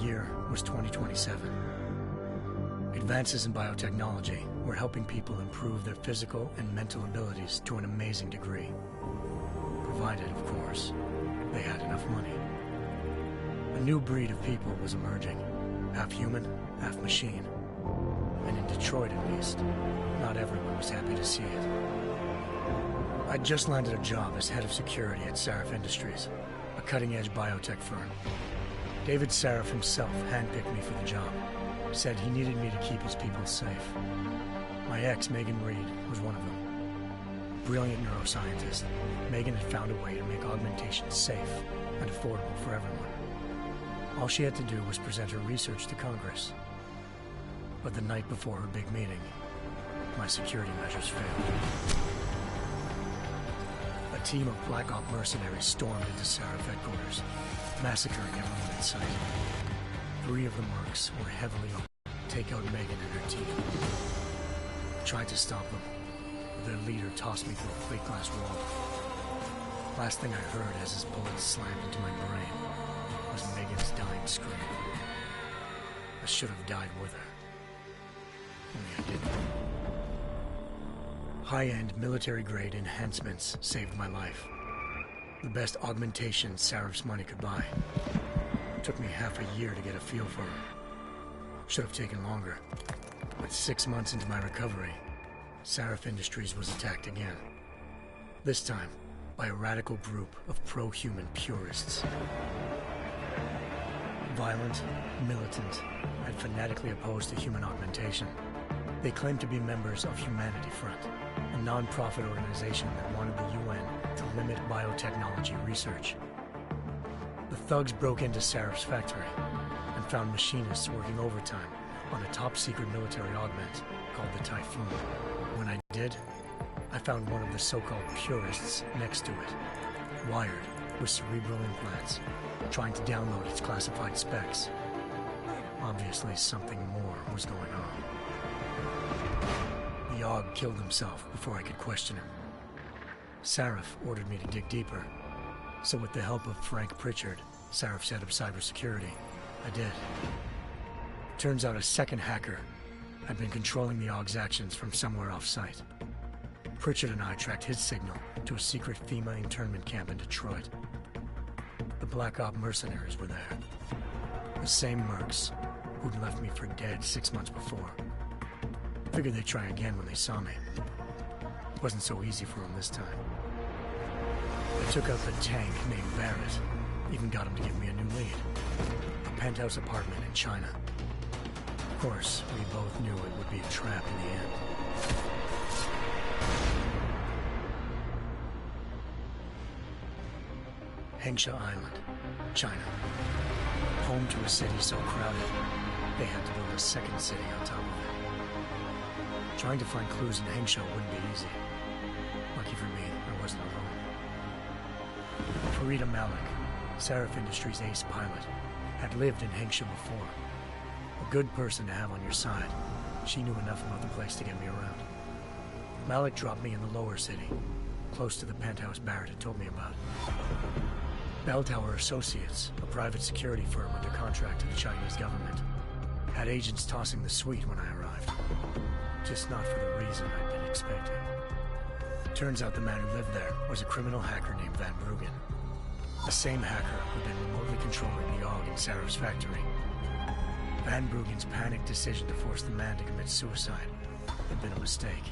year was 2027. Advances in biotechnology were helping people improve their physical and mental abilities to an amazing degree. Provided, of course, they had enough money. A new breed of people was emerging, half human, half machine. And in Detroit, at least, not everyone was happy to see it. I'd just landed a job as head of security at Sarif Industries, a cutting-edge biotech firm. David Sarif himself handpicked me for the job, said he needed me to keep his people safe. My ex, Megan Reed, was one of them. Brilliant neuroscientist, Megan had found a way to make augmentation safe and affordable for everyone. All she had to do was present her research to Congress. But the night before her big meeting, my security measures failed. A team of Black Op mercenaries stormed into Sarif headquarters, massacring everyone in sight. 3 of the mercs were heavily armed to take out Megan and her team. I tried to stop them, but their leader tossed me through a plate glass wall. Last thing I heard as his bullets slammed into my brain was Megan's dying scream. I should have died with her. Only I didn't. High-end military-grade enhancements saved my life. The best augmentation Sarif's money could buy. It took me half a year to get a feel for her. Should have taken longer. But 6 months into my recovery, Sarif Industries was attacked again. This time, by a radical group of pro-human purists. Violent, militant, and fanatically opposed to human augmentation. They claimed to be members of Humanity Front, a non-profit organization that wanted the UN to limit biotechnology research. The thugs broke into Sarif's factory and found machinists working overtime on a top-secret military augment called the Typhoon. When I did, I found one of the so-called purists next to it, wired with cerebral implants, trying to download its classified specs. Obviously, something more was going on. The AUG killed himself before I could question him. Sarif ordered me to dig deeper, so with the help of Frank Pritchard, Sarif's head of cybersecurity, I did. Turns out a second hacker had been controlling the AUG's actions from somewhere off-site. Pritchard and I tracked his signal to a secret FEMA internment camp in Detroit. The Black Op mercenaries were there. The same mercs who'd left me for dead 6 months before. Figured they'd try again when they saw me. It wasn't so easy for them this time. I took out the tank named Barrett, even got him to give me a new lead. A penthouse apartment in China. Of course, we both knew it would be a trap in the end. Hengsha Island, China. Home to a city so crowded, they had to build a second city on top of it. Trying to find clues in Hengsha wouldn't be easy. Lucky for me, I wasn't alone. Farida Malik, Sarif Industries' ace pilot, had lived in Hengsha before. A good person to have on your side. She knew enough about the place to get me around. Malik dropped me in the lower city, close to the penthouse Barrett had told me about. Bell Tower Associates, a private security firm under contract to the Chinese government, had agents tossing the suite when I arrived. Just not for the reason I'd been expecting. Turns out the man who lived there was a criminal hacker named Van Bruggen. The same hacker who'd been remotely controlling the AUG in Sarif's factory. Van Bruggen's panicked decision to force the man to commit suicide had been a mistake.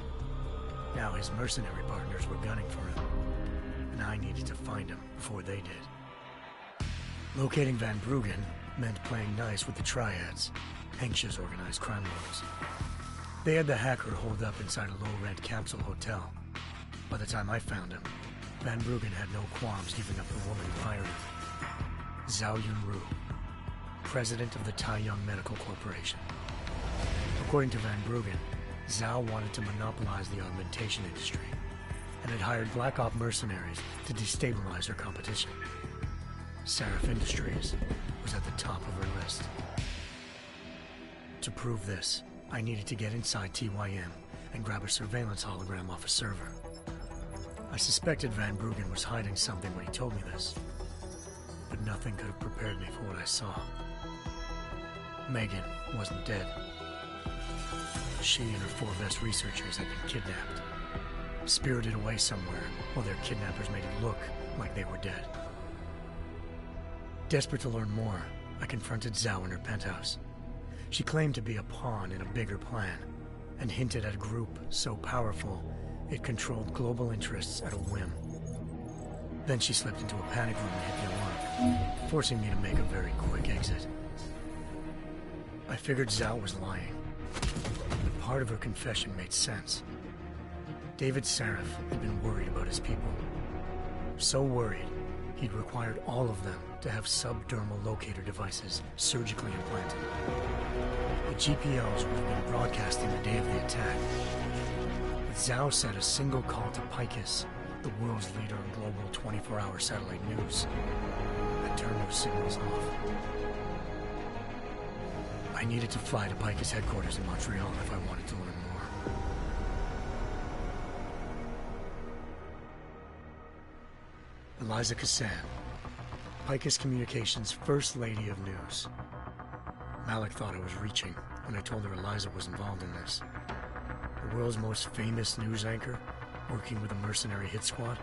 Now his mercenary partners were gunning for him, and I needed to find him before they did. Locating Van Bruggen meant playing nice with the Triads, Hengsha's organized crime lords. They had the hacker holed up inside a low-rent capsule hotel. By the time I found him, Van Bruggen had no qualms giving up the woman who hired him. Zhao Yunru, president of the Taiyang Medical Corporation. According to Van Bruggen, Zhao wanted to monopolize the augmentation industry and had hired Black Op mercenaries to destabilize her competition. Sarif Industries was at the top of her list. To prove this, I needed to get inside TYM and grab a surveillance hologram off a server. I suspected Van Bruggen was hiding something when he told me this, but nothing could have prepared me for what I saw. Megan wasn't dead. She and her 4 best researchers had been kidnapped, spirited away somewhere while their kidnappers made it look like they were dead. Desperate to learn more, I confronted Zhao in her penthouse. She claimed to be a pawn in a bigger plan, and hinted at a group so powerful it controlled global interests at a whim. Then she slipped into a panic room and hit the alarm, forcing me to make a very quick exit. I figured Zhao was lying, but part of her confession made sense. David Sarif had been worried about his people. So worried, he'd required all of them to have subdermal locator devices surgically implanted. The GPOs would have been broadcasting the day of the attack. But Zhao said a single call to Picus, the world's leader in global 24-hour satellite news, had turned those signals off. I needed to fly to Picus headquarters in Montreal if I wanted to learn more. Eliza Cassan, Picus Communications' First Lady of News. Malik thought I was reaching when I told her Eliza was involved in this. The world's most famous news anchor, working with a mercenary hit squad.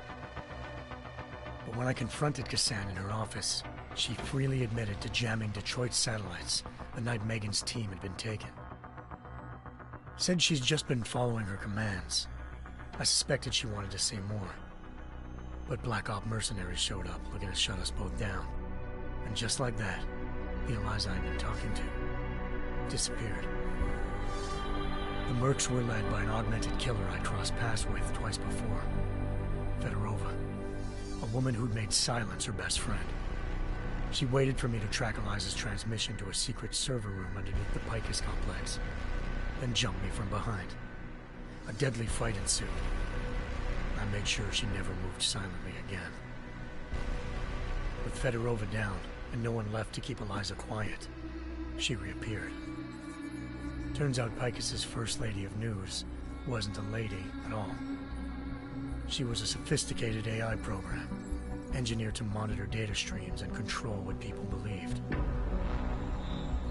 But when I confronted Cassan in her office, she freely admitted to jamming Detroit's satellites the night Megan's team had been taken. Said she's just been following her commands. I suspected she wanted to say more. But Black Op mercenaries showed up looking to shut us both down. And just like that, the Eliza I'd been talking to disappeared. The Mercs were led by an augmented killer I'd crossed paths with twice before. Fedorova, a woman who'd made silence her best friend. She waited for me to track Eliza's transmission to a secret server room underneath the Picus complex, then jumped me from behind. A deadly fight ensued. I made sure she never moved silently again. With Fedorova down and no one left to keep Eliza quiet, she reappeared. Turns out Picus's First Lady of News wasn't a lady at all. She was a sophisticated AI program, engineered to monitor data streams and control what people believed.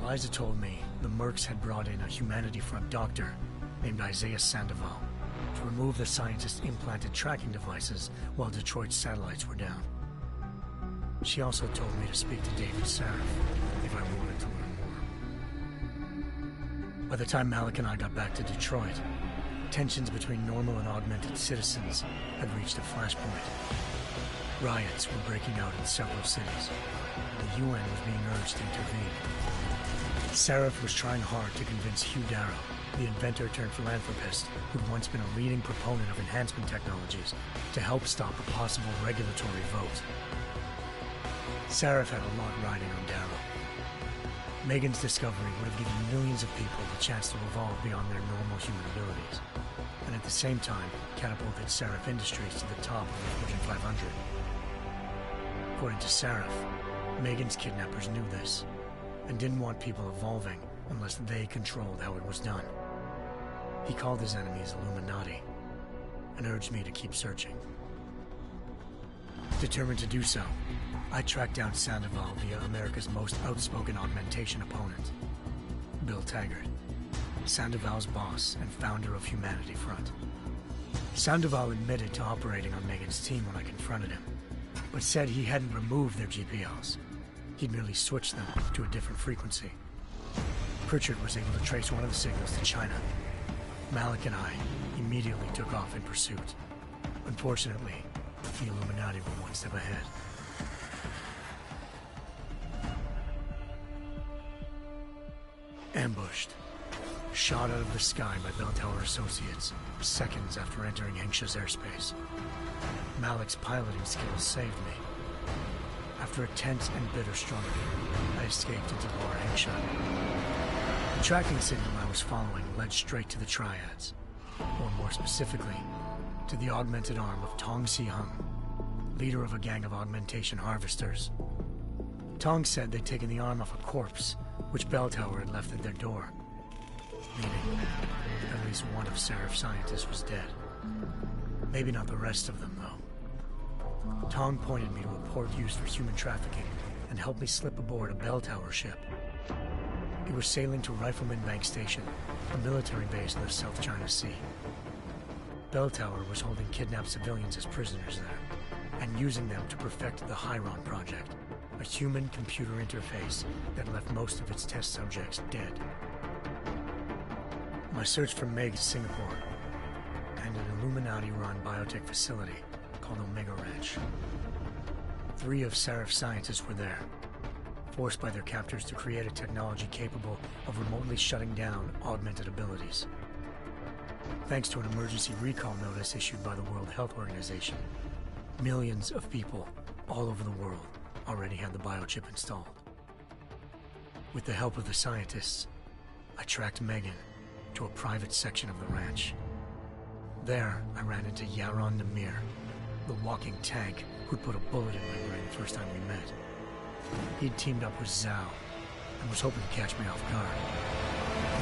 Eliza told me the Mercs had brought in a Humanity Front doctor named Isaiah Sandoval to remove the scientist's implanted tracking devices while Detroit's satellites were down. She also told me to speak to David Sarif if I wanted to learn more. By the time Malik and I got back to Detroit, tensions between normal and augmented citizens had reached a flashpoint. Riots were breaking out in several cities. The UN was being urged to intervene. Sarif was trying hard to convince Hugh Darrow, the inventor turned philanthropist who'd once been a leading proponent of enhancement technologies, to help stop a possible regulatory vote. Sarif had a lot riding on Darrow. Megan's discovery would have given millions of people the chance to evolve beyond their normal human abilities, and at the same time catapulted Sarif Industries to the top of the Fortune 500. According to Sarif, Megan's kidnappers knew this, and didn't want people evolving unless they controlled how it was done. He called his enemies Illuminati, and urged me to keep searching. Determined to do so, I tracked down Sandoval via America's most outspoken augmentation opponent, Bill Taggart, Sandoval's boss and founder of Humanity Front. Sandoval admitted to operating on Megan's team when I confronted him, but said he hadn't removed their GPOs. He'd merely switched them to a different frequency. Pritchard was able to trace one of the signals to China. Malik and I immediately took off in pursuit. Unfortunately, the Illuminati were one step ahead. Ambushed. Shot out of the sky by Bell Tower Associates, seconds after entering Hengsha's airspace. Malik's piloting skills saved me. After a tense and bitter struggle, I escaped into Lower Hengsha. The tracking signal I was following led straight to the Triads, or more specifically, to the augmented arm of Tong Si-hung, leader of a gang of augmentation harvesters. Tong said they'd taken the arm off a corpse, which Bell Tower had left at their door, meaning at least one of Sarif's scientists was dead. Maybe not the rest of them, though. Tong pointed me to a port used for human trafficking and helped me slip aboard a Bell Tower ship. It was sailing to Rifleman Bank Station, a military base in the South China Sea. Bell Tower was holding kidnapped civilians as prisoners there, and using them to perfect the Chiron project, a human-computer interface that left most of its test subjects dead. My search for Meg in Singapore, and an Illuminati-run biotech facility called Omega Ranch. 3 of Serif's scientists were there, forced by their captors to create a technology capable of remotely shutting down augmented abilities. Thanks to an emergency recall notice issued by the World Health Organization, millions of people all over the world already had the biochip installed. With the help of the scientists, I tracked Megan to a private section of the ranch. There, I ran into Yaron Namir, the walking tank who'd put a bullet in my brain the first time we met. He'd teamed up with Zhao and was hoping to catch me off guard.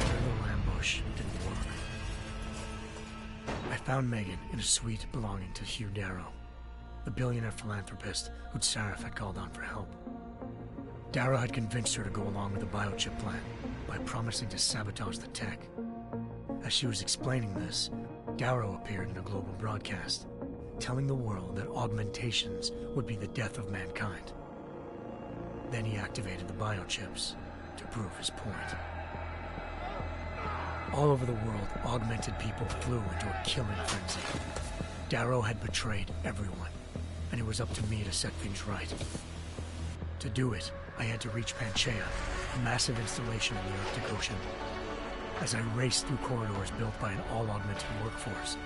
Their little ambush didn't work. I found Megan in a suite belonging to Hugh Darrow, the billionaire philanthropist who'd Sarif had called on for help. Darrow had convinced her to go along with the biochip plan by promising to sabotage the tech. As she was explaining this, Darrow appeared in a global broadcast, telling the world that augmentations would be the death of mankind. Then he activated the biochips to prove his point. All over the world, augmented people flew into a killing frenzy. Darrow had betrayed everyone, and it was up to me to set things right. To do it, I had to reach Panchaea, a massive installation in the Arctic Ocean. As I raced through corridors built by an all-augmented workforce,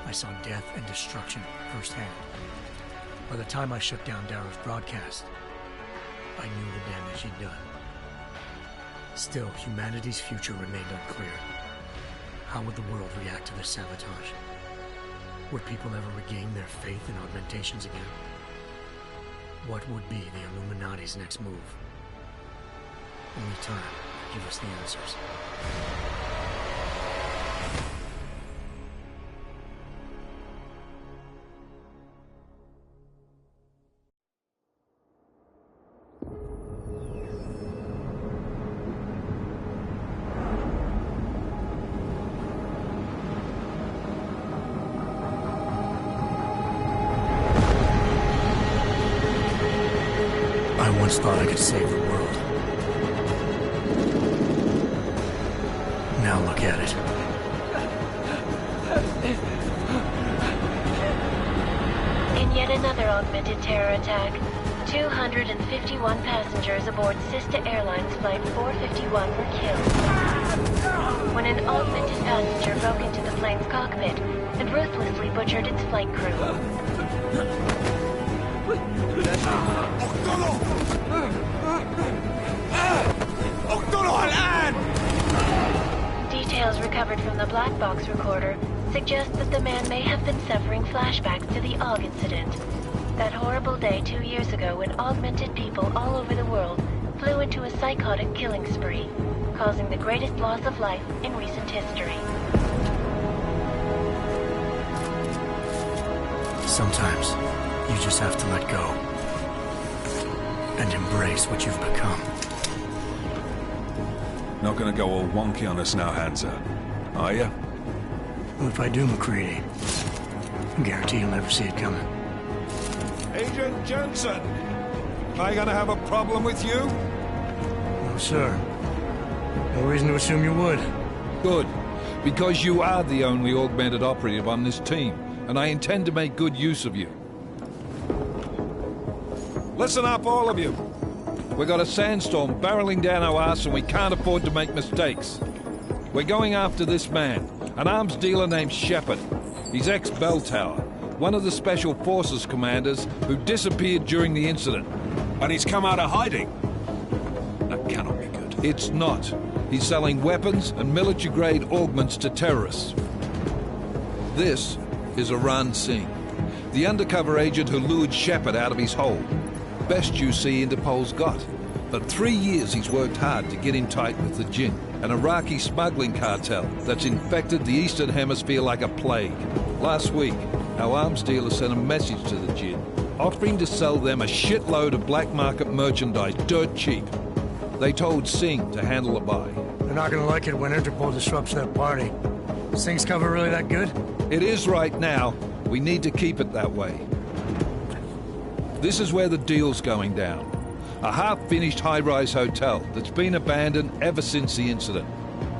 I saw death and destruction firsthand. By the time I shut down Darrow's broadcast, I knew the damage he'd done. Still, humanity's future remained unclear. How would the world react to this sabotage? Would people ever regain their faith in augmentations again? What would be the Illuminati's next move? Only time will give us the answers. I once thought I could save the world. Now look at it. In yet another augmented terror attack, 251 passengers aboard Sister Airlines Flight 451 were killed when an augmented passenger broke into the plane's cockpit and ruthlessly butchered its flight crew. Details recovered from the black box recorder suggest that the man may have been suffering flashbacks to the AUG incident. That horrible day 2 years ago when augmented people all over the world flew into a psychotic killing spree, causing the greatest loss of life in recent history. Sometimes, you just have to let go and embrace what you've become. Not gonna go all wonky on us now, Hansa, are you? Well, if I do, McCready, I guarantee you'll never see it coming. Agent Jensen, am I gonna have a problem with you? No, sir. No reason to assume you would. Good, because you are the only augmented operative on this team, and I intend to make good use of you. Listen up, all of you. We've got a sandstorm barreling down our arse and we can't afford to make mistakes. We're going after this man, an arms dealer named Shepard. He's ex-Bell Tower, one of the Special Forces commanders who disappeared during the incident. And he's come out of hiding? That cannot be good. It's not. He's selling weapons and military-grade augments to terrorists. This is Iran Singh, the undercover agent who lured Shepard out of his hole. Best you see Interpol's got. For 3 years he's worked hard to get in tight with the Jinn, an Iraqi smuggling cartel that's infected the Eastern Hemisphere like a plague. Last week, our arms dealer sent a message to the Jinn, offering to sell them a shitload of black market merchandise dirt cheap. They told Singh to handle the buy. They're not gonna like it when Interpol disrupts their party. Sing's cover really that good? It is right now. We need to keep it that way. This is where the deal's going down. A half-finished high-rise hotel that's been abandoned ever since the incident.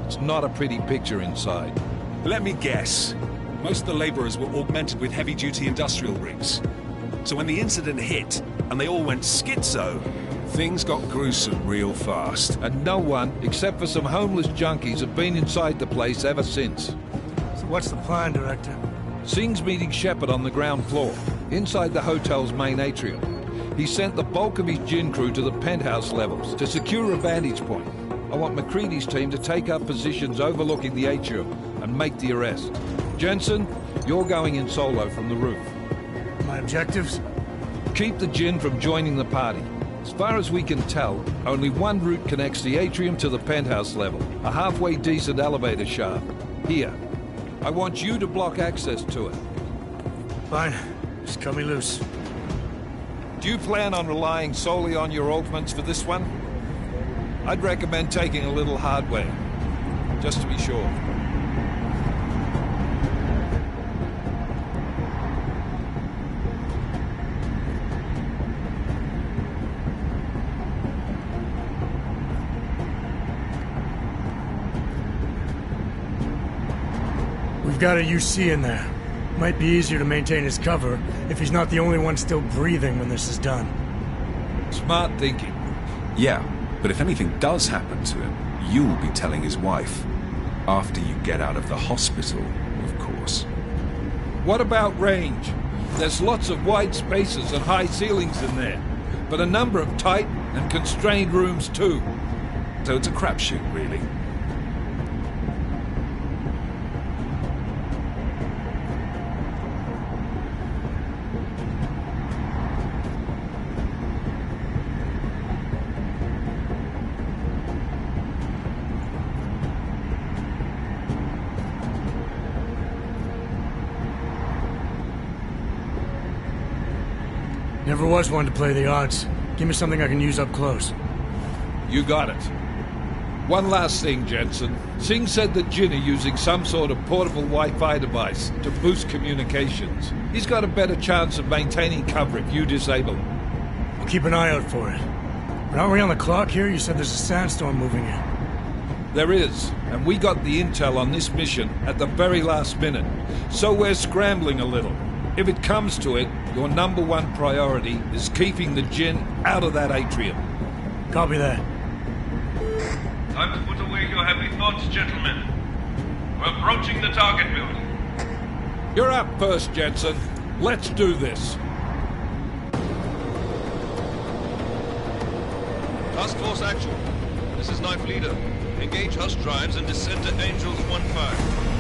It's not a pretty picture inside. Let me guess. Most of the laborers were augmented with heavy-duty industrial rigs. So when the incident hit, and they all went schizo, things got gruesome real fast. And no one, except for some homeless junkies, have been inside the place ever since. So what's the plan, Director? Singh's meeting Shepard on the ground floor, inside the hotel's main atrium. He sent the bulk of his gin crew to the penthouse levels to secure a vantage point. I want McCready's team to take up positions overlooking the atrium and make the arrest. Jensen, you're going in solo from the roof. My objectives? Keep the gin from joining the party. As far as we can tell, only one route connects the atrium to the penthouse level, a halfway decent elevator shaft. Here. I want you to block access to it. Fine. Just cut me loose. Do you plan on relying solely on your augments for this one? I'd recommend taking a little hardware, just to be sure. We've got a UC in there. Might be easier to maintain his cover if he's not the only one still breathing when this is done. Smart thinking. Yeah, but if anything does happen to him, you'll be telling his wife. After you get out of the hospital, of course. What about range? There's lots of wide spaces and high ceilings in there, but a number of tight and constrained rooms too. So it's a crapshoot, really. Never was one to play the odds. Give me something I can use up close. You got it. One last thing, Jensen. Singh said that Jin are using some sort of portable Wi-Fi device to boost communications. He's got a better chance of maintaining cover if you disable him. I'll keep an eye out for it. But aren't we on the clock here? You said there's a sandstorm moving in. There is, and we got the intel on this mission at the very last minute. So we're scrambling a little. If it comes to it, your number one priority is keeping the Jinn out of that atrium. Copy that. Time to put away your heavy thoughts, gentlemen. We're approaching the target building. You're up first, Jensen. Let's do this. Task Force Actual. This is Knife Leader. Engage Hush drives and descend to Angels 1-5.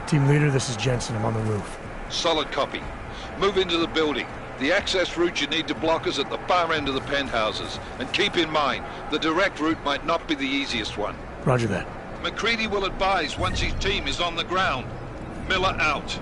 Team leader, this is Jensen. I'm on the roof. Solid copy. Move into the building. The access route you need to block is at the far end of the penthouses. And keep in mind, the direct route might not be the easiest one. Roger that. McCready will advise once his team is on the ground. Miller out.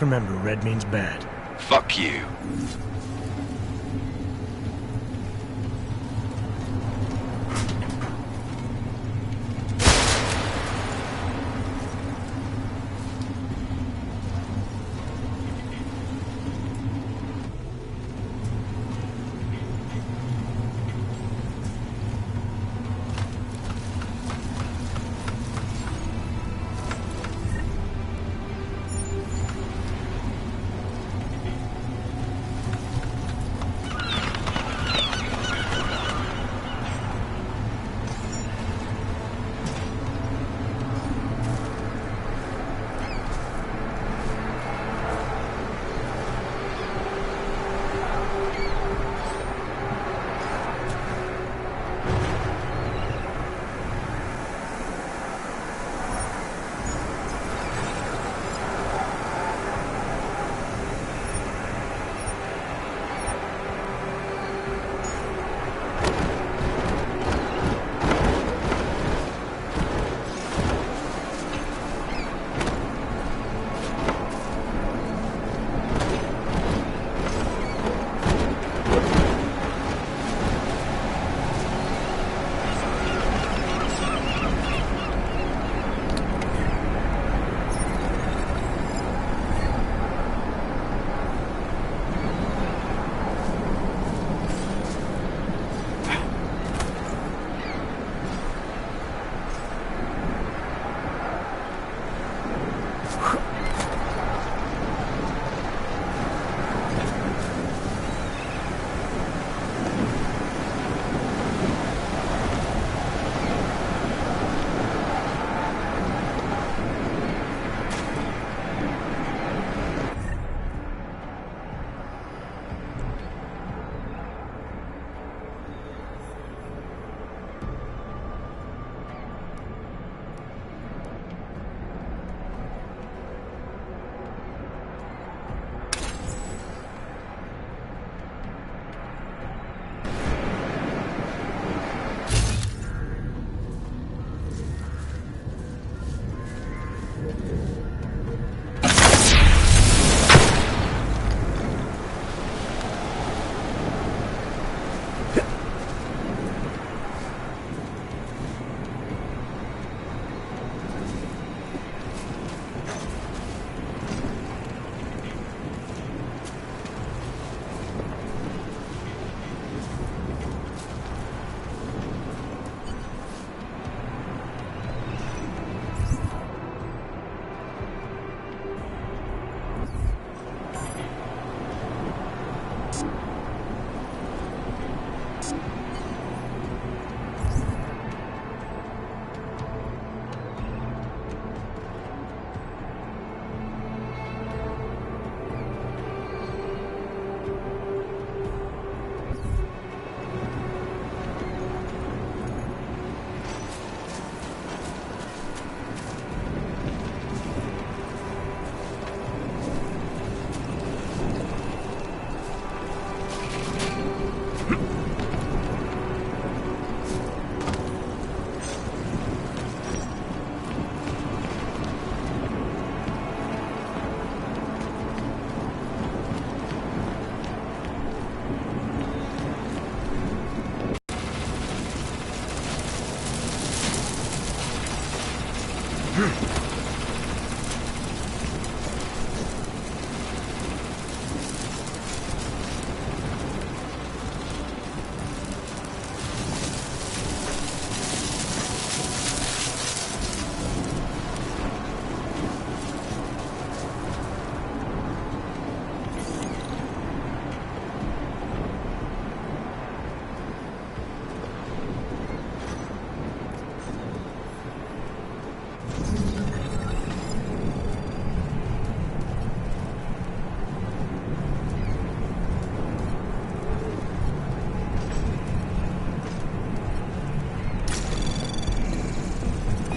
Remember, red means bad. Fuck you.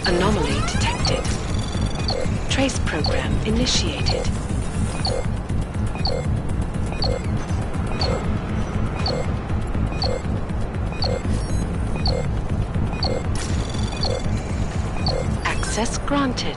Anomaly detected. Trace program initiated. Access granted.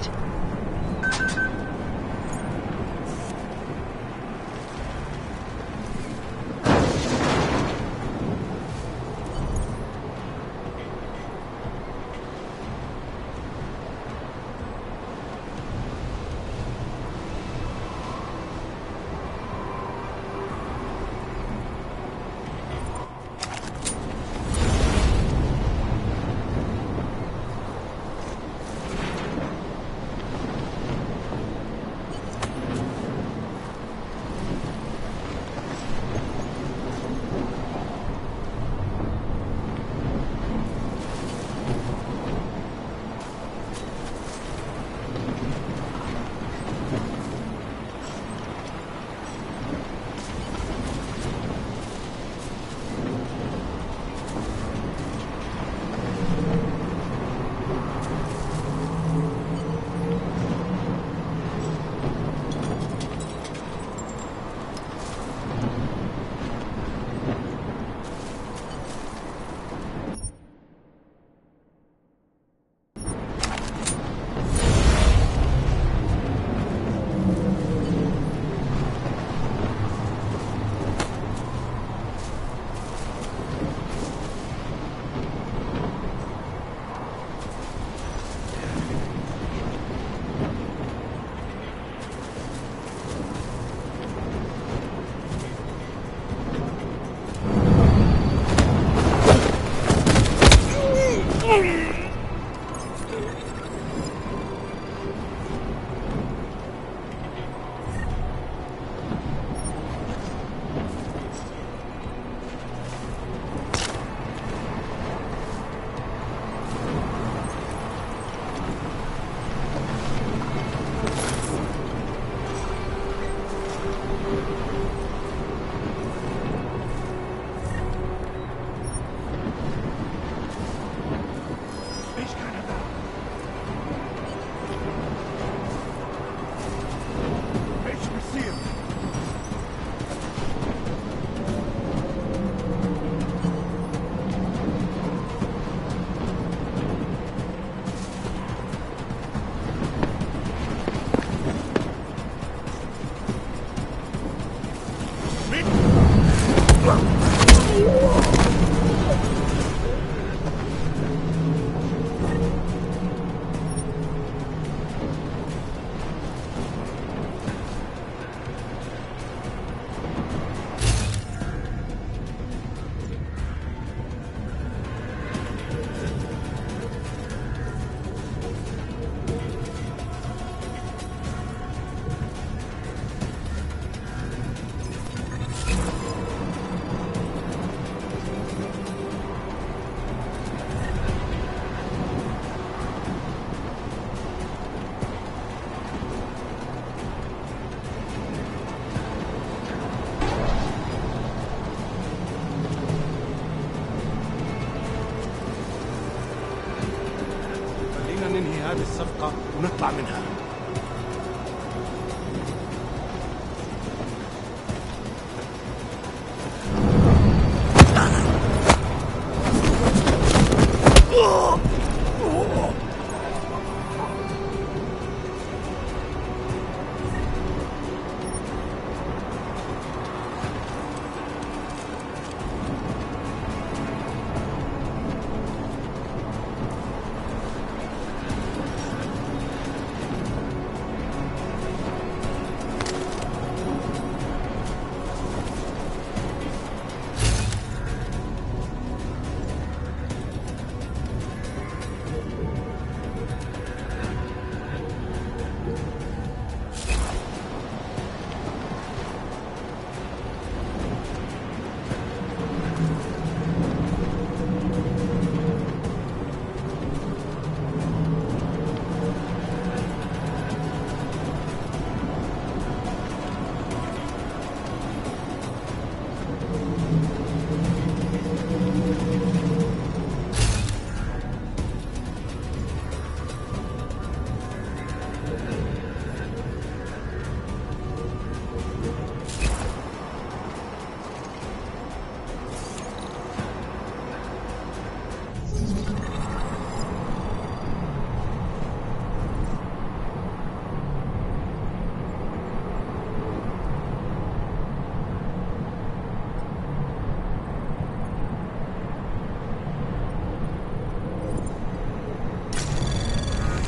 نعمل صفقة ونطلع منها.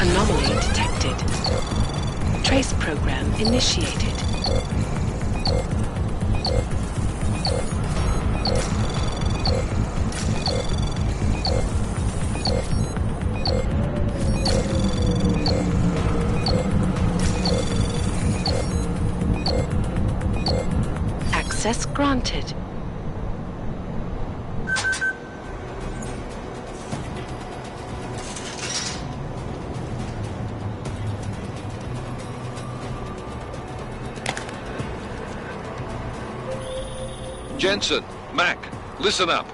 Anomaly detected. Trace program initiated. Access granted. Jensen, Mac, listen up.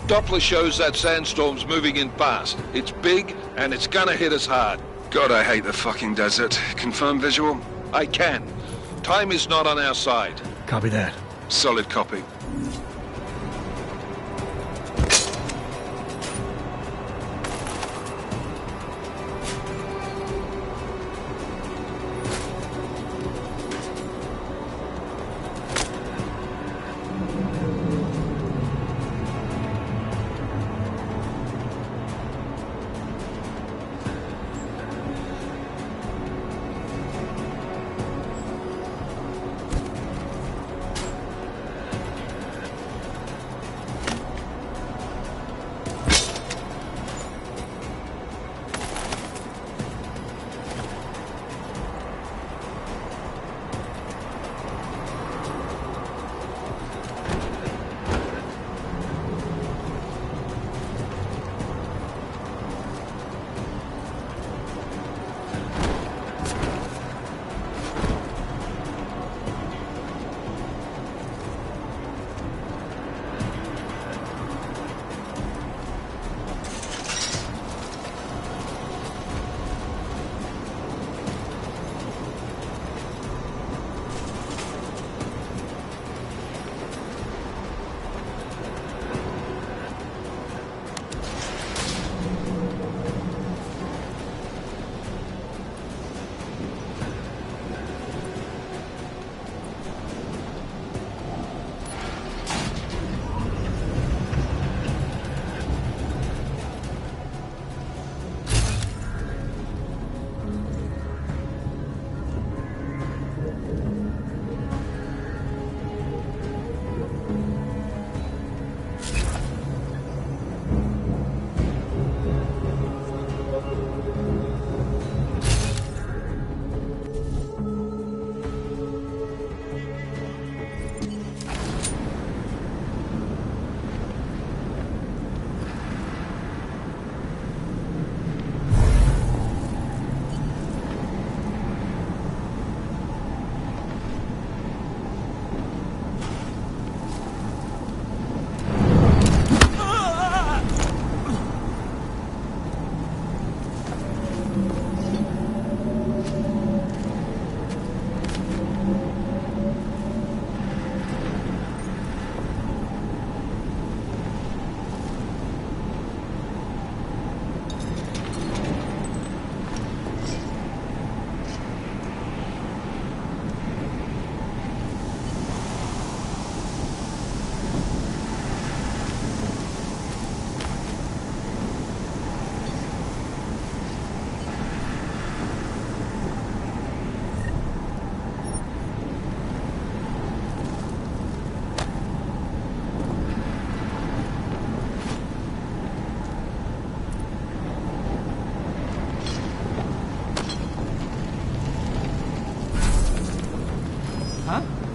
Doppler shows that sandstorm's moving in fast. It's big, and it's gonna hit us hard. God, I hate the fucking desert. Confirm visual? I can. Time is not on our side. Copy that. Solid copy.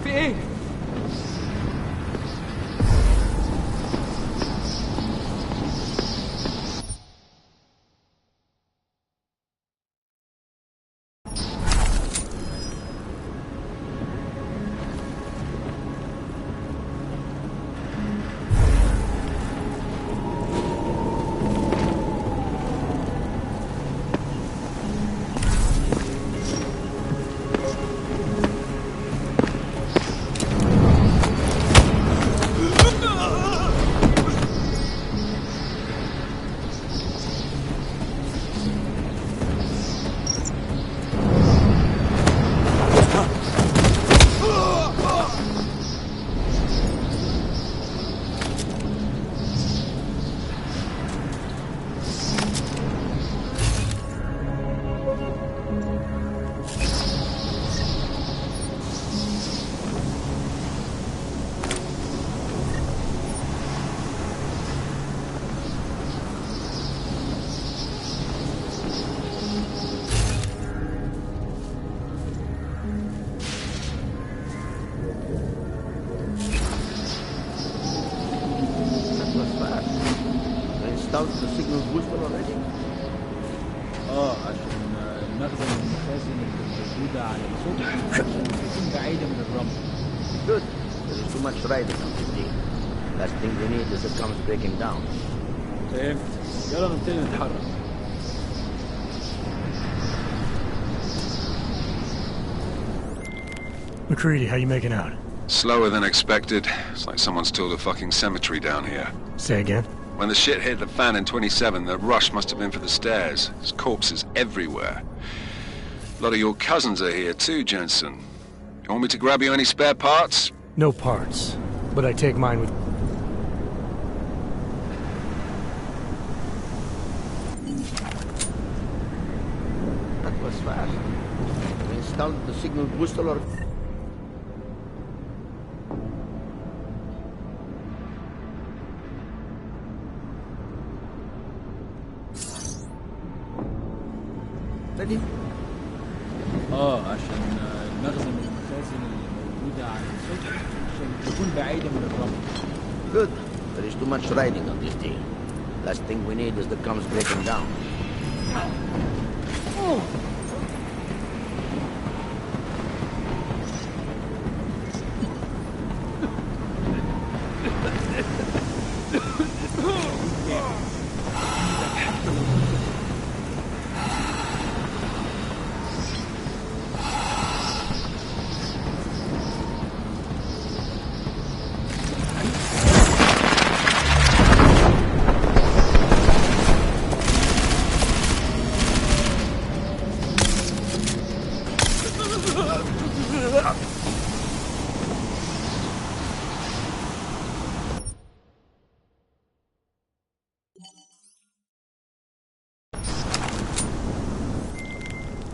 في ايه؟ The signal booster already? عشان المخزن المخازن اللي موجودة على السطح عشان تكون بعيدة من الرمل. Good. There is too much riding on this thing. Last thing we need is it comes breaking down. فهمت. يلا نبتدي نتحرك. McCready, how you making out? Slower than expected. It's like someone's tilled a fucking cemetery down here. Say again? When the shit hit the fan in 27, the rush must have been for the stairs. There's corpses everywhere. A lot of your cousins are here too, Jensen. You want me to grab you any spare parts? No parts, but I take mine with... That was fast. We installed the signal booster or... Ready? عشان المخزن المخازن اللي موجودة على السطح عشان تكون بعيدة من الرمل. Good. There is too much riding on this thing. Last thing we need is the comes breaking down.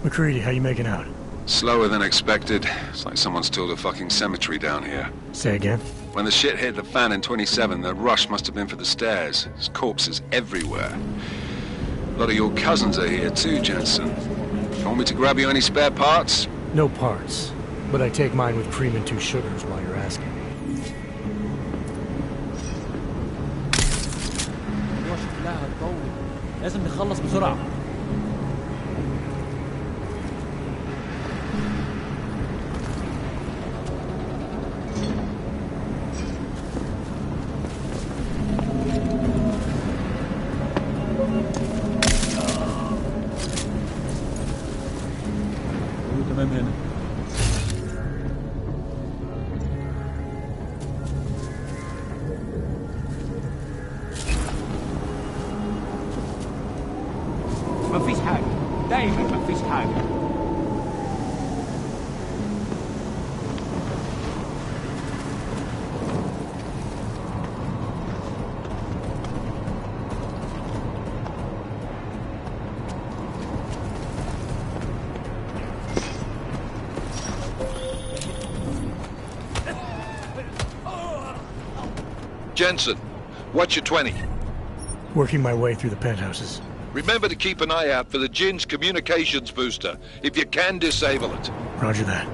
McCready, how you making out? Slower than expected. It's like someone's tilled a fucking cemetery down here. Say again? When the shit hit the fan in 27, the rush must have been for the stairs. There's corpses everywhere. A lot of your cousins are here too, Jensen. You want me to grab you any spare parts? No parts, but I take mine with cream and 2 sugars while you're asking. شكلها هتطول. لازم نخلص بسرعة. تمام هنا. مفيش حاجة. دايما مفيش حاجة. Jensen, what's your 20? Working my way through the penthouses. Remember to keep an eye out for the Jinn's communications booster. If you can, disable it. Roger that.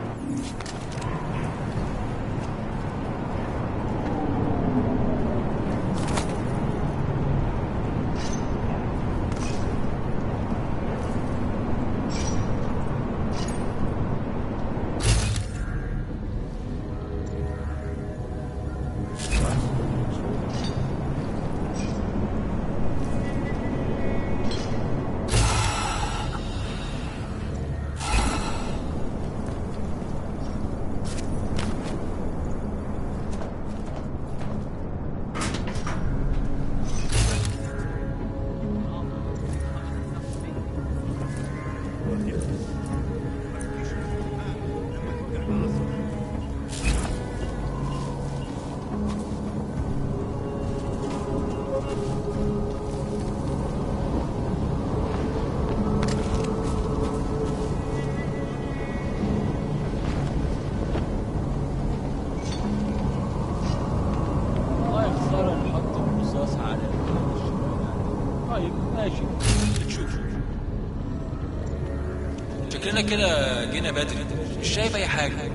كلنا كده جينا بدري، مش شايف اي حاجه.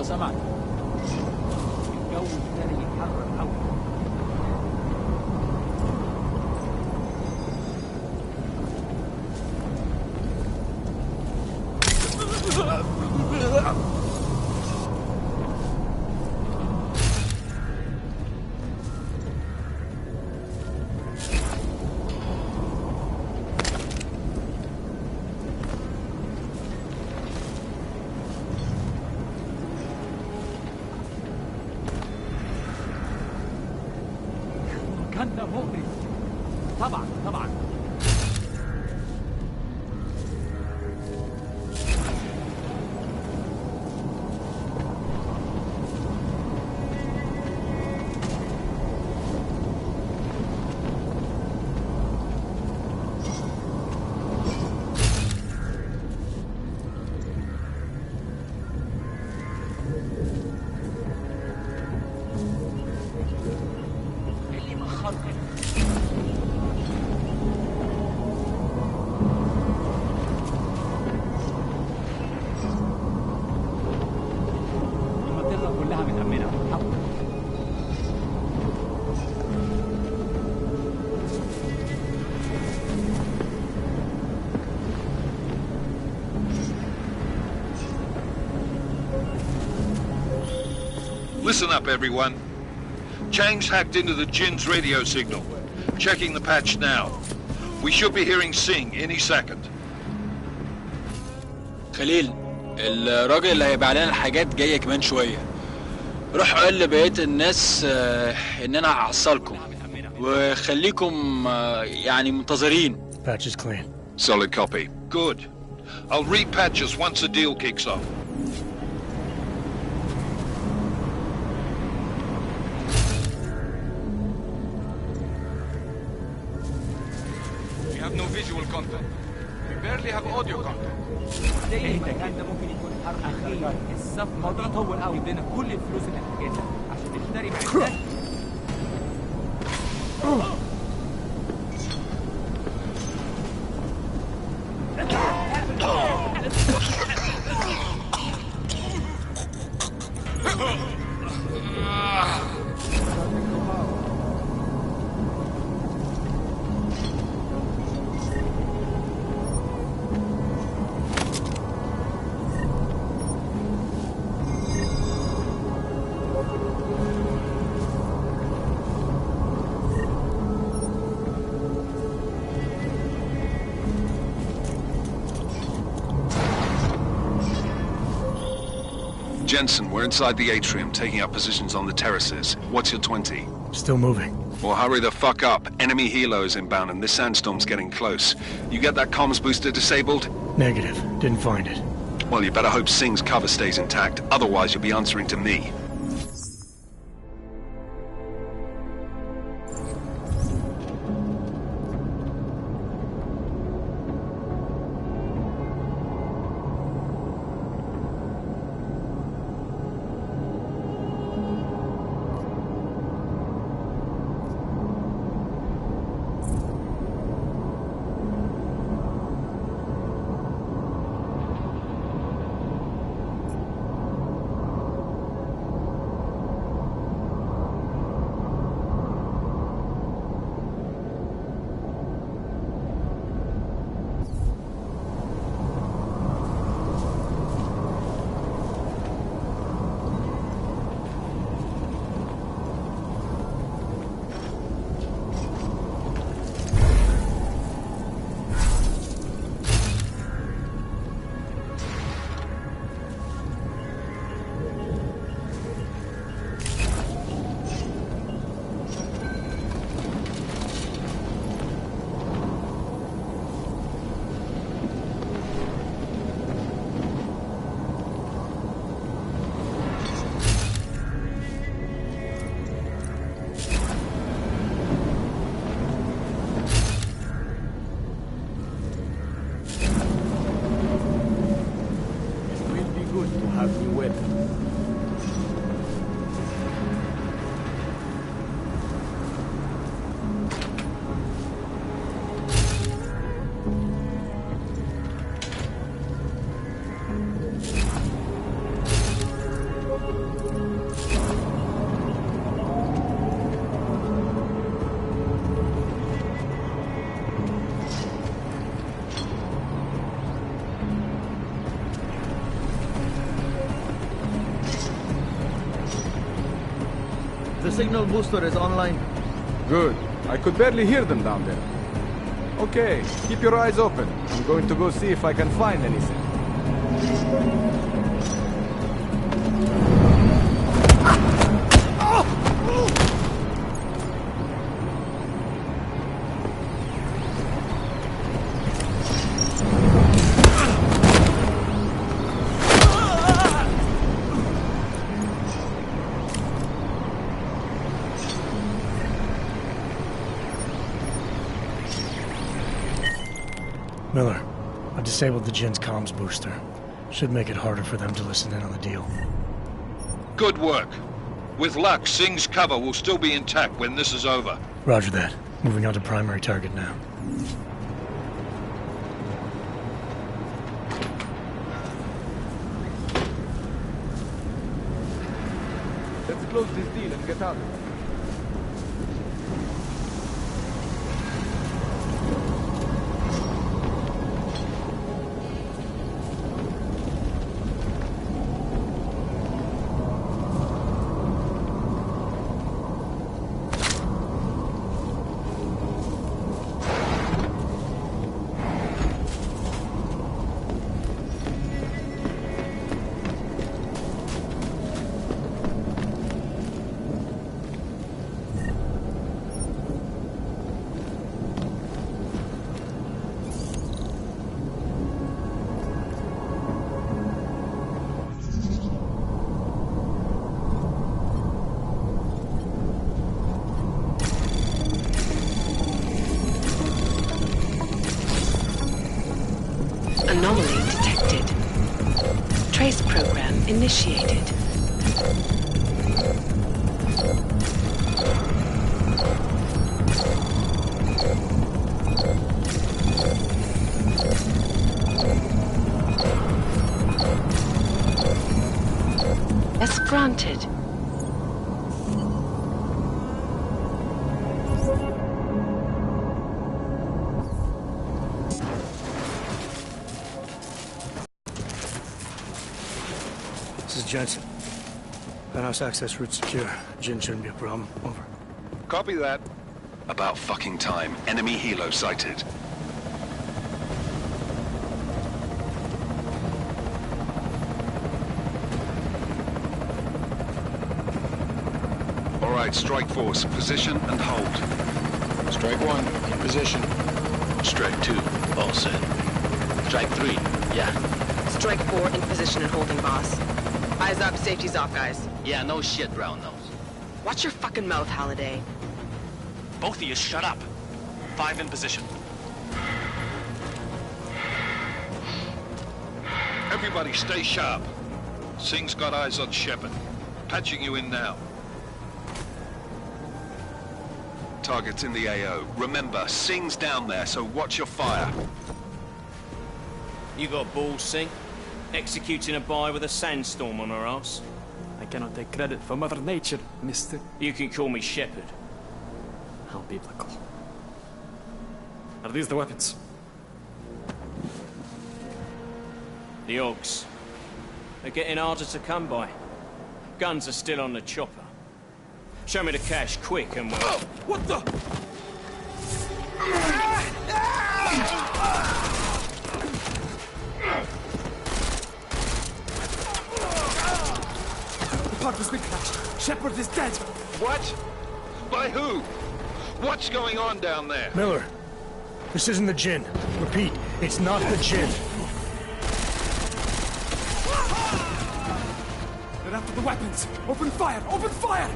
سمعت الجو ابتدى يتحرك قوي. ده مؤذي. طبعا طبعا. Listen up, everyone. Chang's hacked into the Jin's radio signal. Checking the patch now. We should be hearing Sing any second. خليل، الراجل اللي هيبيع لنا الحاجات جاي كمان شوية. روح قول لبقية الناس ان انا هحصلكم وخليكم يعني منتظرين. Patch is clean. Solid copy. Good. I'll repatch us once the deal kicks off. No visual content. We barely have audio content. زي ما كان ده ممكن يكون حرب أخير. الصفقة دي طول قوي ادينا كل الفلوس اللي محتاجها عشان نشتري معدات. Jensen, we're inside the atrium, taking up positions on the terraces. What's your 20? Still moving. Well, hurry the fuck up. Enemy helo is inbound and this sandstorm's getting close. You get that comms booster disabled? Negative. Didn't find it. Well, you better hope Singh's cover stays intact. Otherwise, you'll be answering to me. The signal booster is online. Good. I could barely hear them down there. Okay, keep your eyes open. I'm going to go see if I can find anything. Miller, I disabled the Jin's comms booster. Should make it harder for them to listen in on the deal. Good work. With luck, Singh's cover will still be intact when this is over. Roger that. Moving on to primary target now. Let's close this deal and get out of here. Anomaly detected. Trace program initiated. As granted. This is Jensen. Penthouse access route secure. Jin shouldn't be a problem. Over. Copy that. About fucking time. Enemy helo sighted. All right, strike force. Position and hold. Strike 1, in position. Strike 2, all set. Strike 3, yeah. Strike 4, in position and holding, boss. Eyes up, safety's off, guys. Yeah, no shit, round nose. Watch your fucking mouth, Halliday. Both of you, shut up. 5 in position. Everybody stay sharp. Singh's got eyes on Shepard. Patching you in now. Target's in the AO. Remember, Singh's down there, so watch your fire. You got balls, Singh? Executing a buy with a sandstorm on our ass? I cannot take credit for Mother Nature, mister. You can call me Shepard. How biblical. Are these the weapons? The Augs. They're getting harder to come by. Guns are still on the chopper. Show me the cash, quick, and we'll... What the? The part was big crash. Shepard is dead. What? By who? What's going on down there? Miller, this isn't the Jin. Repeat, it's not the Jin. They're after the weapons. Open fire! Open fire!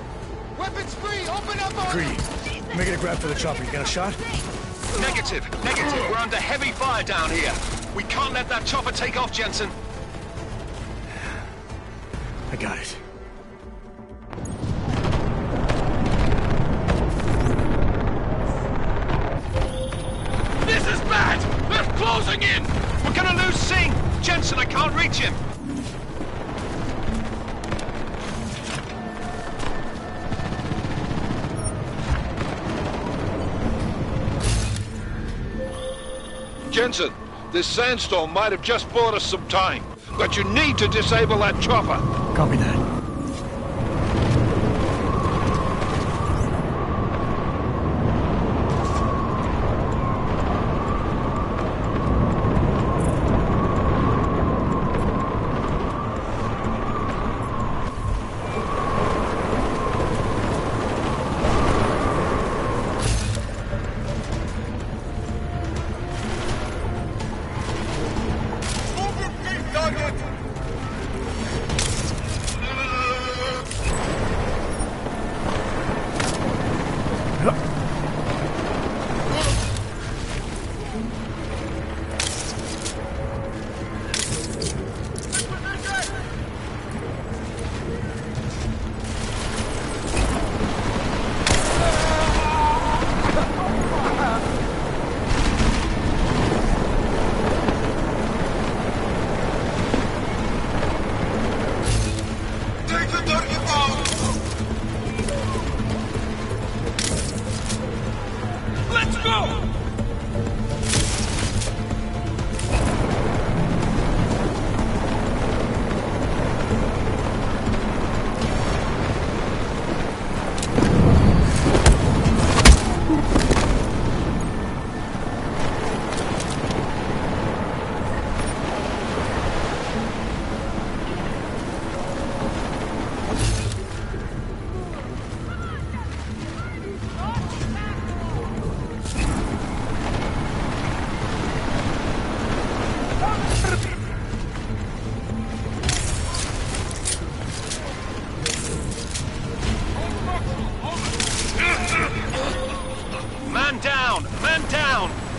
Weapons free! Open up! Greedy. Make it a grab for the chopper. You got a shot? Negative. We're under heavy fire down here. We can't let that chopper take off, Jensen. I got it. This is bad! They're closing in! We're gonna lose Singh! Jensen, I can't reach him! Jensen, this sandstorm might have just bought us some time, but you need to disable that chopper. Copy that. Let's go!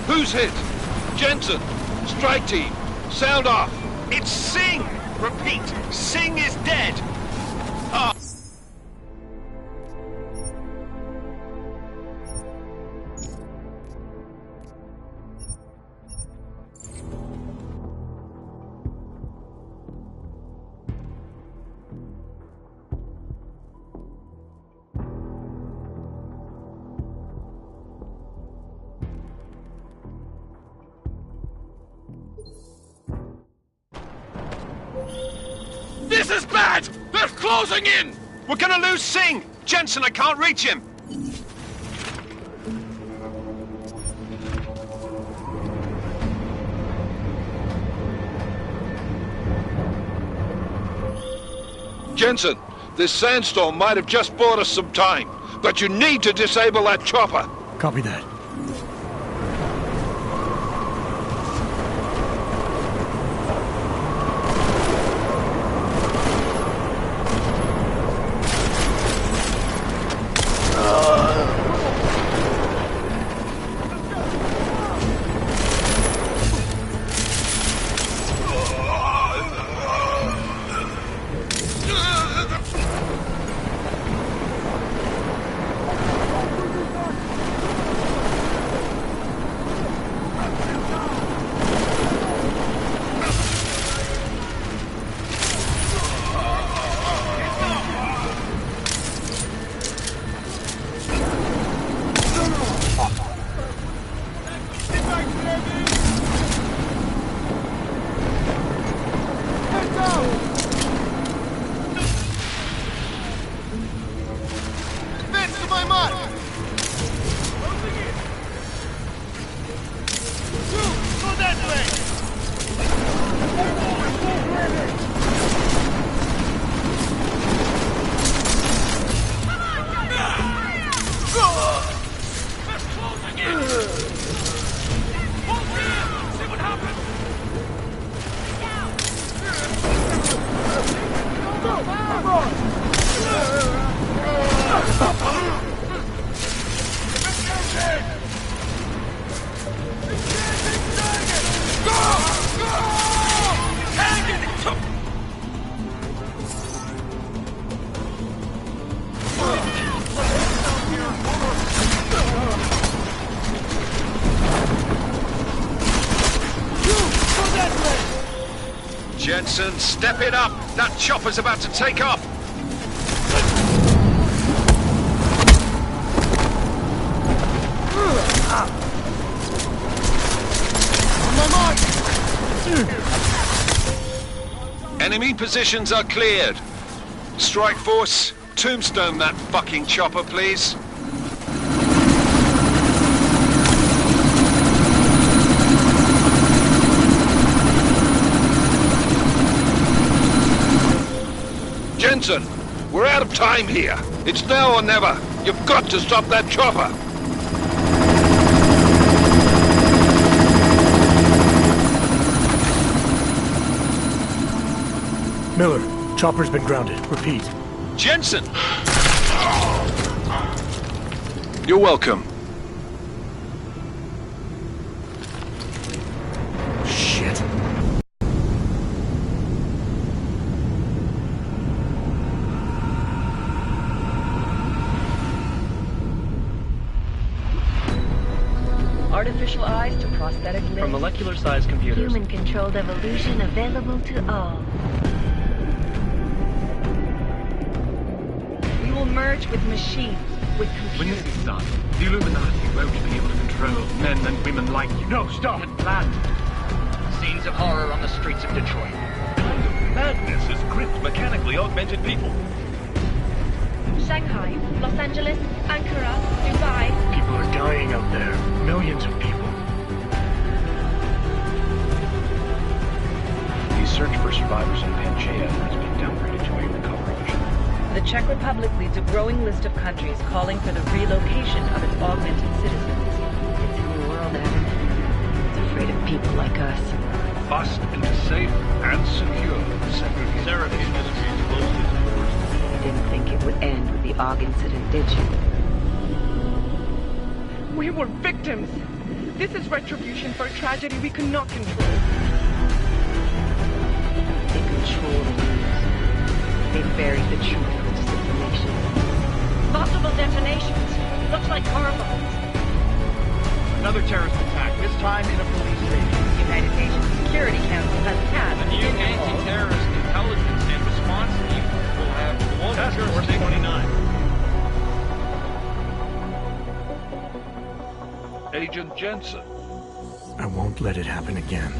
Who's hit? Jensen, strike team, sound off. It's Singh! Repeat, Singh is dead! Ah. This is bad! They're closing in! We're gonna lose Singh! Jensen, I can't reach him! Jensen, this sandstorm might have just bought us some time, but you need to disable that chopper. Copy that. Jensen, step it up! That chopper's about to take off! Enemy positions are cleared. Strike Force, tombstone that fucking chopper, please. Jensen, we're out of time here. It's now or never. You've got to stop that chopper. Miller, chopper's been grounded. Repeat. Jensen! You're welcome. Shit. Artificial eyes to prosthetic limbs. From molecular-sized computers. Human-controlled evolution available to all. charged with machines, with computers. When this is done, the Illuminati won't be able to control men and women like you. No, stop and plan. Scenes of horror on the streets of Detroit. What kind of madness has gripped mechanically augmented people? Shanghai, Los Angeles, Ankara, Dubai. People are dying out there. Millions of people. The search for survivors in Pangaea has been downgraded to a recovery mission. The Czech Republic leads a growing list of countries calling for the relocation of its augmented citizens. It's a new world, Evan. It's afraid of people like us. Bust into safe and secure segregation. Seraphine Industries closed its doors. You didn't think it would end with the AUG incident, did you? We were victims. This is retribution for a tragedy we cannot control. They control the news. They buried the truth with disinformation. Multiple detonations. Looks like car bombs. Another terrorist attack, this time in a police station. The United Nations Security Council has passed A new anti-terrorist intelligence and response team will have Task Force 29. Agent Jensen. I won't let it happen again.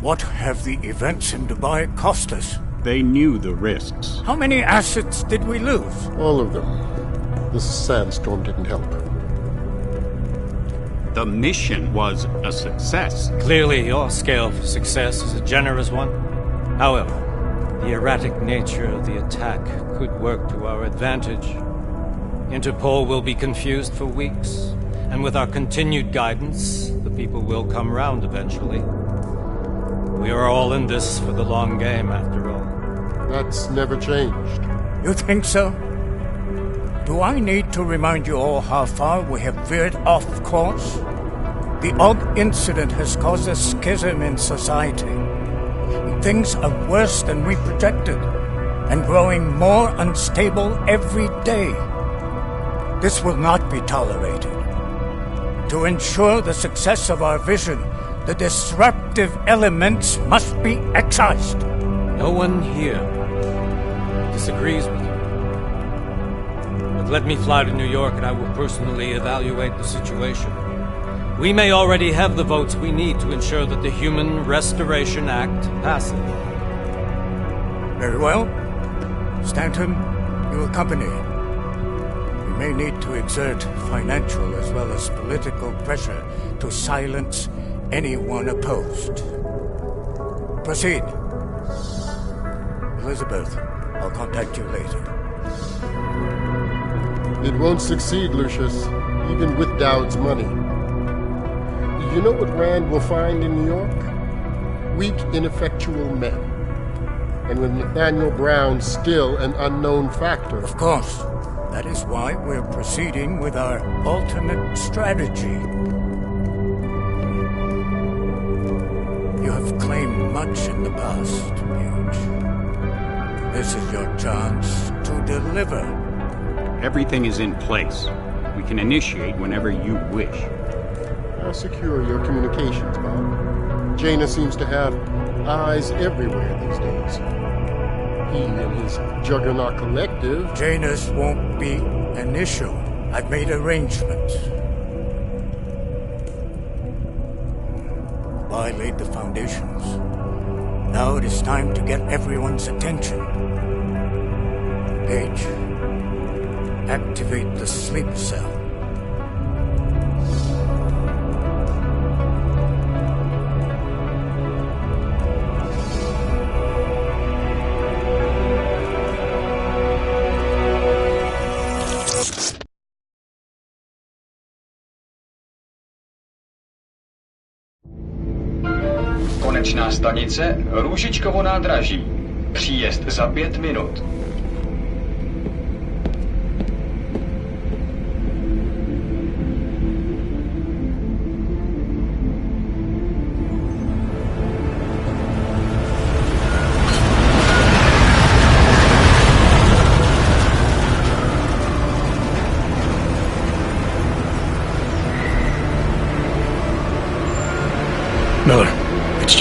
What have the events in Dubai cost us? They knew the risks. How many assets did we lose? All of them. This sandstorm didn't help. The mission was a success. Clearly, your scale for success is a generous one. However, the erratic nature of the attack could work to our advantage. Interpol will be confused for weeks, and with our continued guidance, the people will come round eventually. We are all in this for the long game, after all. That's never changed. You think so? Do I need to remind you all how far we have veered off course? The AUG incident has caused a schism in society. Things are worse than we projected, and growing more unstable every day. This will not be tolerated. To ensure the success of our vision, the disruptive elements must be excised. No one here disagrees with you. But let me fly to New York and I will personally evaluate the situation. We may already have the votes we need to ensure that the Human Restoration Act passes. Very well. Stanton, you accompany. We may need to exert financial as well as political pressure to silence anyone opposed. Proceed. Elizabeth, I'll contact you later. It won't succeed, Lucius, even with Dowd's money. You know what Rand will find in New York? Weak, ineffectual men. And with Nathaniel Brown still an unknown factor. Of course. That is why we're proceeding with our alternate strategy. You have claimed much in the past, Paige. This is your chance to deliver. Everything is in place. We can initiate whenever you wish. How secure are your communications, Bob? Jaina seems to have eyes everywhere these days. He and his Juggernaut Collective... Janus won't be an issue. I've made arrangements. I laid the foundations. Now it is time to get everyone's attention. Paige, activate the sleep cell. Konečná stanice Růžičkovo nádraží. Příjezd za 5 minut.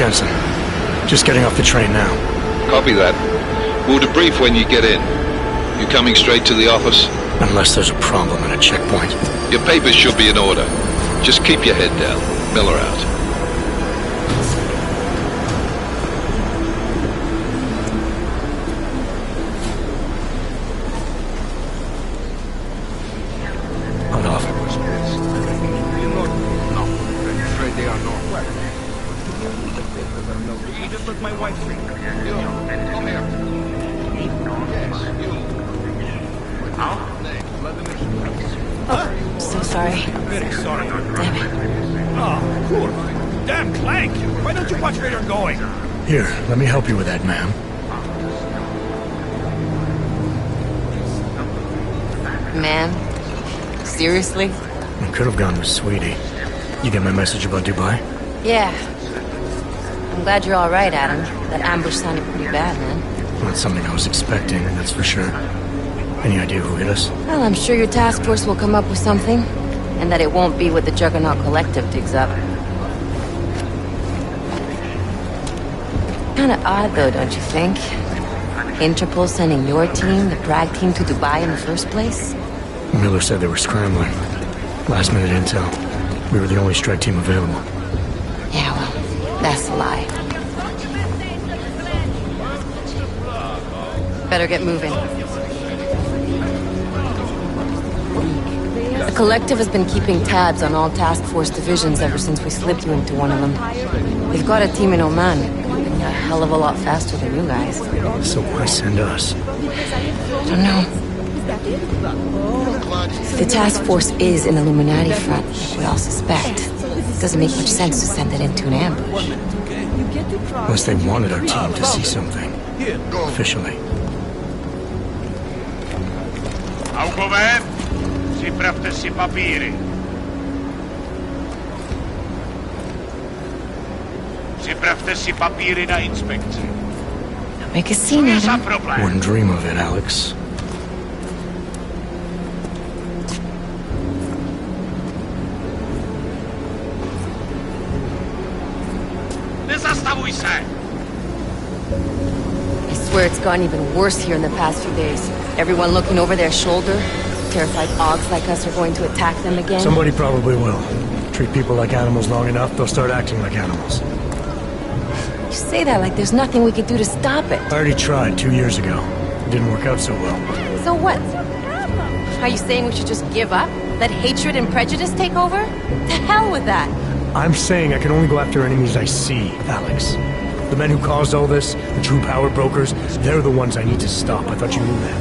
Jensen. Just getting off the train now. Copy that. We'll debrief when you get in. You coming straight to the office? Unless there's a problem at a checkpoint. Your papers should be in order. Just keep your head down. Miller out. Hold off. No, I'm afraid they are not. You just let my wife free. Come here. Oh, so sorry. Very sorry. Damn it. Oh, cool. Damn, Clank! Why don't you watch where you're going? Here, let me help you with that, ma'am. Man, seriously? I could have gone with Sweetie. You get my message about Dubai? Yeah. I'm glad you're all right, Adam. That ambush sounded pretty bad, man. Not something I was expecting, that's for sure. Any idea who hit us? Well, I'm sure your task force will come up with something. And that it won't be what the Juggernaut Collective digs up. Kinda odd, though, don't you think? Interpol sending your team, the Bragg team, to Dubai in the first place? Miller said they were scrambling. Last minute intel. We were the only strike team available. Yeah, well, that's a lie. Better get moving. The Collective has been keeping tabs on all task force divisions ever since we slipped you into one of them. They've got a team in Oman, moving a hell of a lot faster than you guys. So why send us? I don't know. If the task force is an Illuminati front, like we all suspect, it doesn't make much sense to send it into an ambush. Unless they wanted our team to see something. Officially. Augover, připravte si papíry. Připravte si papíry na inspekci. Don't make a scene, Adam. Wouldn't dream of it, Alex. Nezastavuj se! I swear it's gotten even worse here in the past few days. Everyone looking over their shoulder. Terrified Augs like us are going to attack them again. Somebody probably will. Treat people like animals long enough, they'll start acting like animals. You say that like there's nothing we could do to stop it. I already tried 2 years ago. It didn't work out so well. So what? Are you saying we should just give up? Let hatred and prejudice take over? To hell with that! I'm saying I can only go after enemies I see, Alex. The men who caused all this, the true power brokers, they're the ones I need to stop. I thought you knew that.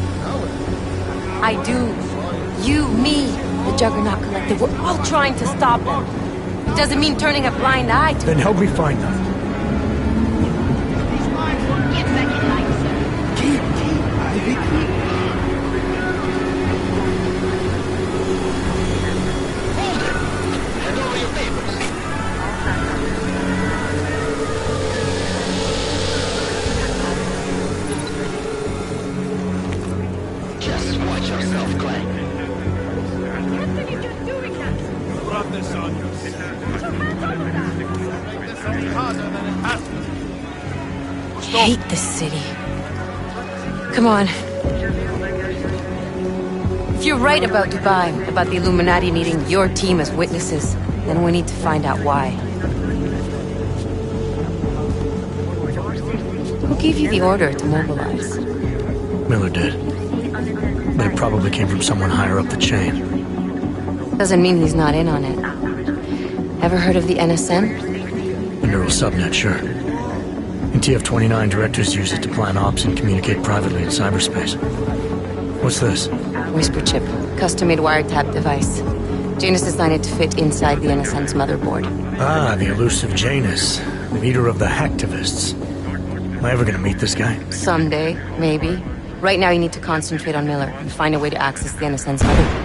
I do. You, me, the Juggernaut Collective, we're all trying to stop them. It doesn't mean turning a blind eye to Then help me find them. Just watch yourself, Clank. Rub this on I hate this city. Come on. If you're right about Dubai, about the Illuminati needing your team as witnesses, then we need to find out why. Who gave you the order to mobilize? Miller did. But it probably came from someone higher up the chain. Doesn't mean he's not in on it. Ever heard of the NSN? The neural subnet, sure. In TF-29, directors use it to plan ops and communicate privately in cyberspace. What's this? Whisper chip. Custom-made wiretap device. Janus designed it to fit inside the NSN's motherboard. Ah, the elusive Janus. The leader of the hacktivists. Am I ever gonna meet this guy? Someday, maybe. Right now you need to concentrate on Miller and find a way to access the NSN's motherboard.